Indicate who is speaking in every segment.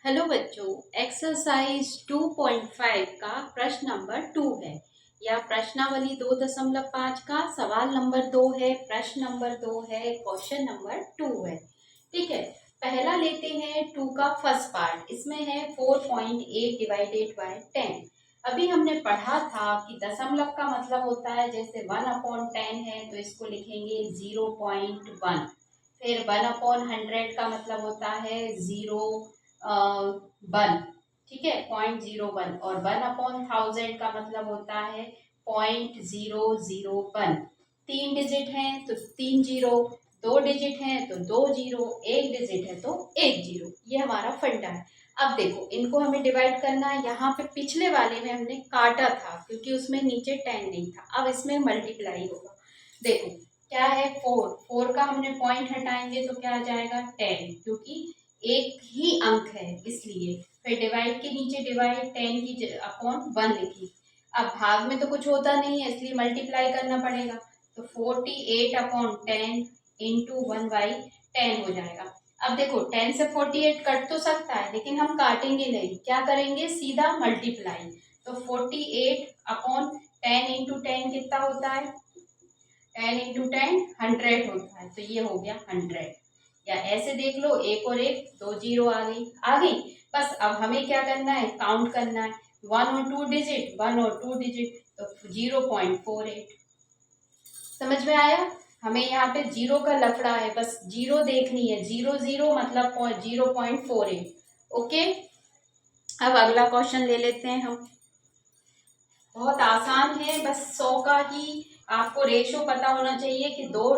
Speaker 1: Hello बच्चों, exercise 2.5 का प्रश्न नंबर 2 है। या प्रश्नावली 2.5 का सवाल नंबर 2 है, प्रश्न नंबर 2 है, क्वेश्चन नंबर 2 है। ठीक है, पहला लेते हैं 2 का फर्स्ट पार्ट। इसमें है 4.8 डिवाइडेड बाय 10। अभी हमने पढ़ा था कि दशमलव का मतलब होता है, जैसे 1/10 है तो इसको लिखेंगे 0.1। फिर 1/100 का मतलब होता है 0.1। ठीक है, 0.01। और 1/1000 का मतलब होता है 0.001। 3 डिजिट हैं तो 3 जीरो, 2 डिजिट हैं तो 2 जीरो, 1 डिजिट है तो 1 जीरो। ये हमारा फंडा है। अब देखो, इनको हमें डिवाइड करना है। यहाँ पे पिछले वाले में हमने काटा था क्योंकि उसमें नीचे 10 नहीं था। अब इसमें मल्टीप्लाई होगा। देखो क्या है, 4 का हमने पॉइंट हटाएंगे तो क्या आ जाएगा 10, क्योंकि एक ही अंक है इसलिए। फिर डिवाइड के नीचे डिवाइड 10 की अपॉन 1 लिखी। अब भाग में तो कुछ होता नहीं है इसलिए मल्टीप्लाई करना पड़ेगा। तो 48/10 इंटू 1/10 हो जाएगा। अब देखो 10 से 48 कट तो सकता है लेकिन हम काटेंगे नहीं, क्या करेंगे, सीधा मल्टीप्लाई। तो 48/10 इंटू 10 कितना होता है, 10 इंटू 10 100 होता है। तो ये हो गया 100। या ऐसे देख लो, एक और एक, 2 जीरो आ गई। बस अब हमें क्या करना है, काउंट करना है। 1 और 2 डिजिट, 1 और 2 डिजिट, तो 0.48। समझ में आया। हमें यहाँ पे जीरो का लफड़ा है, बस जीरो देखनी है। 0 0 मतलब 0.48। ओके, अब अगला क्वेश्चन ले लेते हैं हम। बहुत आसान है, बस 100 का ही आपको रेशो पता होना चाहिए कि दो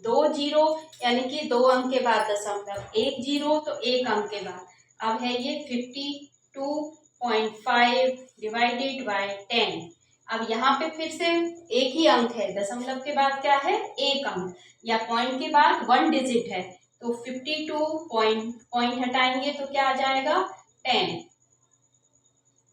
Speaker 1: दो जीरो यानी कि 2 अंक के बाद दशमलव, 1 जीरो तो 1 अंक के बाद। अब है ये 52.5 डिवाइडेड बाय 10। अब यहाँ पे फिर से एक ही अंक है, दशमलव के बाद क्या है, 1 अंक, या पॉइंट के बाद 1 डिजिट है। तो 52 पॉइंट हटाएंगे तो क्या आ जाएगा 10।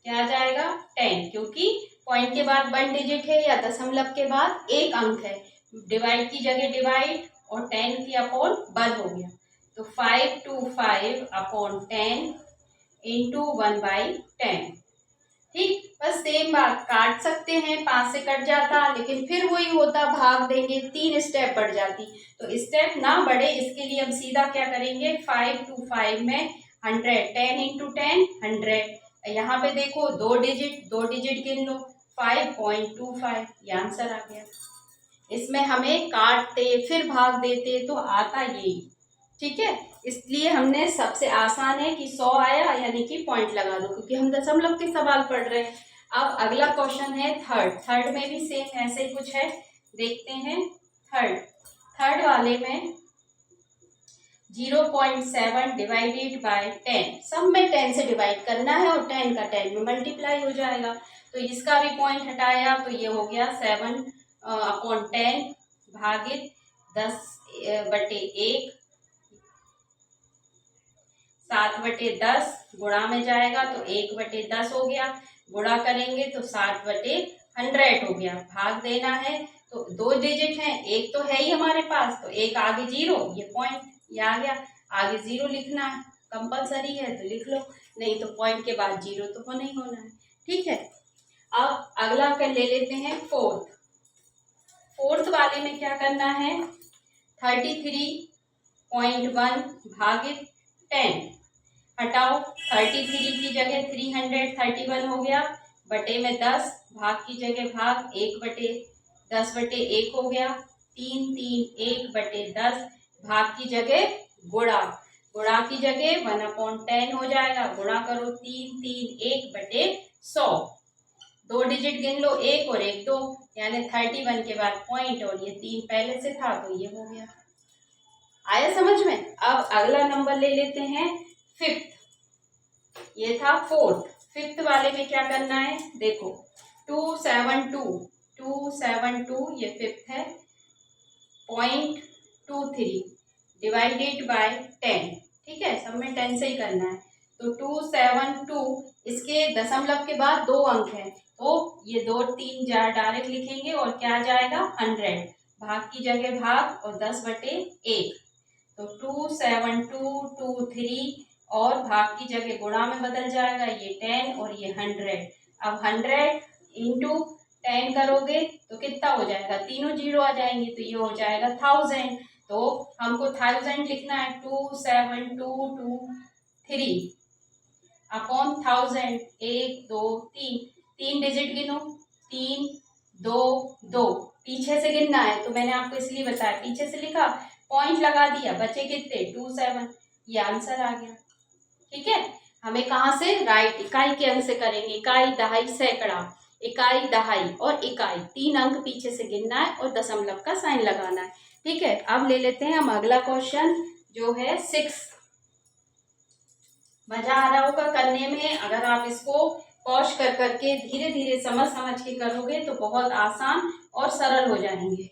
Speaker 1: क्या आ जाएगा 10, क्योंकि पॉइंट के बाद 1 डिजिट है या दशमलव के बाद 1 अंक है। डिवाइड की जगह डिवाइड और 10 की अपॉन 1 हो गया। तो 5/5/10 इंटू 1/10। ठीक, बस सेम बात, काट सकते हैं, 5 से कट जाता लेकिन फिर वही होता, भाग देंगे 3 स्टेप बढ़ जाती। तो स्टेप ना बढ़े इसके लिए हम सीधा क्या करेंगे, 5 में 100, 10 इंटू 10 100। यहाँ पे देखो 2 डिजिट गिन लो, 5.25, ये आंसर आ गया। इसमें हमें काटते फिर भाग देते तो आता यही। ठीक है, इसलिए हमने सबसे आसान है कि 100 आया यानी कि पॉइंट लगा दो, क्योंकि हम दशमलव के सवाल पढ़ रहे हैं। अब अगला क्वेश्चन है थर्ड में भी सेम ऐसे ही कुछ है, देखते हैं। थर्ड वाले में 0.7 डिवाइडेड बाय 10। सब में 10 से डिवाइड करना है और 10 का 10 में मल्टीप्लाई हो जाएगा। तो इसका भी पॉइंट हटाया तो ये हो गया 7/10 भागित 10/1। 7/10 गुणा में जाएगा तो 1/10 हो गया। गुणा करेंगे तो 7/100 हो गया। भाग देना है तो 2 डिजिट है, एक तो है ही हमारे पास, तो एक आगे जीरो, ये पॉइंट, ये आ गया। आगे जीरो लिखना है, कंपलसरी है तो लिख लो, नहीं तो पॉइंट के बाद जीरो तो होना ही होना है। ठीक है, अब अगला कर ले लेते हैं फोर्थ वाले में क्या करना है, 33.1 भागित 10। हटाओ, 33 की जगह 331 हो गया, बटे में 10, भाग की जगह भाग, 1/10/1 हो गया। 3 3 1/10, भाग की जगह गुणा, गुणा की जगह 1/10 हो जाएगा। गुणा करो 3 3 1/100। 2 डिजिट गिन लो, एक और एक, दो, यानी 31 के बाद पॉइंट, और ये 3 पहले से था तो ये हो गया। आया समझ में। अब अगला नंबर ले लेते हैं फिफ्थ। ये था फोर्थ, फिफ्थ वाले में क्या करना है, देखो 272 ये फिफ्थ है, 0.23 डिवाइडेड बाय 10। ठीक है, सब में 10 से ही करना है। तो 272, इसके दशमलव के बाद 2 अंक है तो ये 2 3 डायरेक्ट लिखेंगे और क्या आ जाएगा 100। भाग की जगह भाग और 10/1। तो 27223 और भाग की जगह गुणा में बदल जाएगा, ये 10 और ये 100। अब 100 इंटू 10 करोगे तो कितना हो जाएगा, तीनों जीरो आ जाएंगे, तो ये हो जाएगा 1000। तो हमको 1000 लिखना है, 27223 अपॉन 1000। 1 2 3, 3 डिजिट गिनो, 3 2 2, पीछे से गिनना है तो मैंने आपको इसलिए बताया, पीछे से लिखा, पॉइंट लगा दिया, बचे कितने 27, ये आंसर आ गया। ठीक है, हमें कहाँ से, राइट, इकाई के अंक से करेंगे, इकाई दहाई सैकड़ा, इकाई दहाई और इकाई, 3 अंक पीछे से गिनना है और दशमलव का साइन लगाना है। ठीक है, अब ले लेते हैं हम अगला क्वेश्चन जो है 6। मजा आ रहा होगा करने में, अगर आप इसको पॉज कर करके धीरे धीरे समझ समझ के करोगे तो बहुत आसान और सरल हो जाएंगे।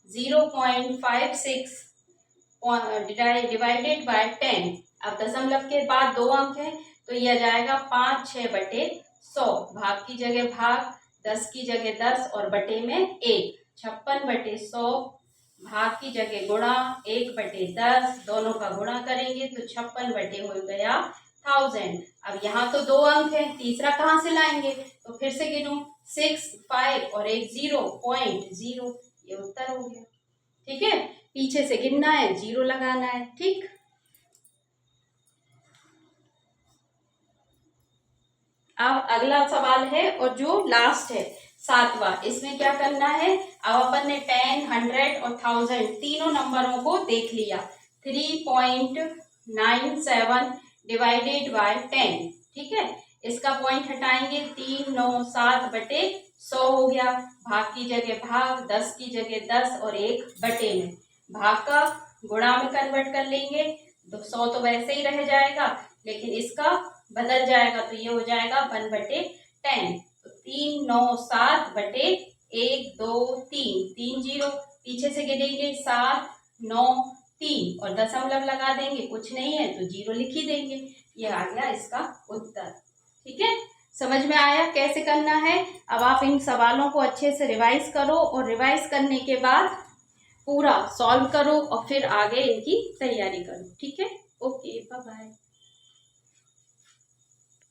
Speaker 1: 0.56 डिवाइडेड बाय 10, अब दशमलव के बाद 2 अंक है तो यह आ जाएगा 5/6/100, भाग की जगह भाग, 10 की जगह 10 और बटे में 1, 56/100, भाग की जगह गुणा, 1/10, दोनों का गुणा करेंगे तो 56 बटे हो गया 1000। अब यहाँ तो 2 अंक है, तीसरा कहाँ से लाएंगे, तो फिर से गिनूं, 6 5 और एक 0.0, ये उत्तर हो गया। ठीक है, पीछे से गिनना है, 0 लगाना है। ठीक, अब अगला सवाल है और जो लास्ट है 7वां, इसमें क्या करना है, अब अपन ने 10 100 और 1000 तीनों नंबरों को देख लिया, 3.97 डिवाइडेड बाय 10। ठीक है, इसका पॉइंट हटाएंगे, 397/100 हो गया, भाग की जगह भाग, 10 की जगह 10 और 1 बटे में, भाग का गुणा में कन्वर्ट कर लेंगे, 100 तो वैसे ही रह जाएगा लेकिन इसका बदल जाएगा तो ये हो जाएगा 1/10, तो 397/1 2 3, 3 जीरो, पीछे से गिनेंगे 7 9 3 और दशमलव लगा देंगे, कुछ नहीं है तो 0 लिख ही देंगे, ये आ गया इसका उत्तर। ठीक है, समझ में आया कैसे करना है। अब आप इन सवालों को अच्छे से रिवाइज करो और रिवाइज करने के बाद पूरा सॉल्व करो और फिर आगे इनकी तैयारी करो। ठीक है, ओके, बाय बाय।